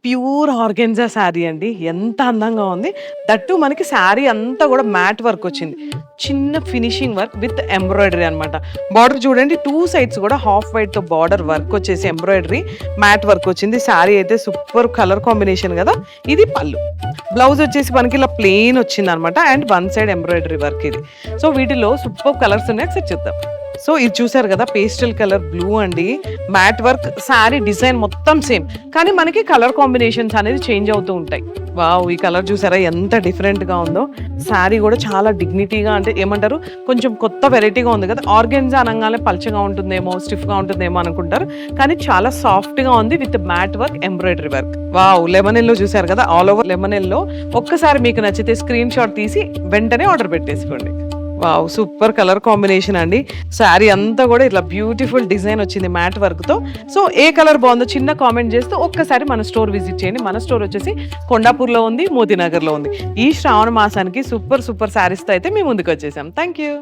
Pure organza sari అండి. ఎంత అందంగా ఉంది. దట్టు మనకి శారీ అంతా కూడా మ్యాట్ వర్క్ వచ్చింది. చిన్న ఫినిషింగ్ వర్క్ విత్ ఎంబ్రాయిడరీ అనమాట. బార్డర్ చూడండి, 2 సైడ్స్ కూడా హాఫ్ వైట్ తో బార్డర్ వర్క్ వచ్చేసి ఎంబ్రాయిడరీ మ్యాట్ వర్క్ వచ్చింది. శారీ అయితే సూపర్ కలర్ కాంబినేషన్ కదా. ఇది పళ్ళు. బ్లౌజ్ వచ్చేసి మనకి ఇలా ప్లెయిన్ వచ్చింది అనమాట. అండ్ 1 సైడ్ ఎంబ్రాయిడరీ వర్క్ ఇది. సో వీటిలో సూపర్ కలర్స్ ఉన్నాయి, ఒకసారి చూద్దాం. సో ఇది చూసారు కదా, పేస్టల్ కలర్ బ్లూ అండి. మ్యాట్ వర్క్ శారీ డిజైన్ మొత్తం సేమ్, కానీ మనకి కలర్ కాంబినేషన్స్ అనేది చేంజ్ అవుతూ ఉంటాయి. వావ్, ఈ కలర్ చూసారా ఎంత డిఫరెంట్ గా ఉందో. శారీ కూడా చాలా డిగ్నిటీగా, అంటే ఏమంటారు, కొంచెం కొత్త వెరైటీగా ఉంది కదా. ఆర్గెన్జా అనగానే పల్చగా ఉంటుందేమో, స్టిఫ్ గా ఉంటుందేమో అనుకుంటారు, కానీ చాలా సాఫ్ట్ గా ఉంది with mat work embroidery work. Wow, lemon yellow చూసారు కదా, ఆల్ ఓవర్ లెమన్ ఎల్లో. ఒక్కసారి మీకు నచ్చితే స్క్రీన్ షాట్ తీసి వెంటనే ఆర్డర్ పెట్టేసుకోండి. వావ్, సూపర్ కలర్ కాంబినేషన్ అండి. శారీ అంతా కూడా ఇట్లా బ్యూటిఫుల్ డిజైన్ వచ్చింది మ్యాట్ వర్క్ తో. సో ఏ కలర్ బాగుందో చిన్న కామెంట్ చేస్తూ ఒక్కసారి మన స్టోర్ విజిట్ చేయండి. మన స్టోర్ వచ్చేసి కొండాపూర్లో ఉంది, మోతీనగర్లో ఉంది. ఈ శ్రావణ మాసానికి సూపర్ శారీస్ తో అయితే మేము ముందుకు వచ్చేసాం. Thank you.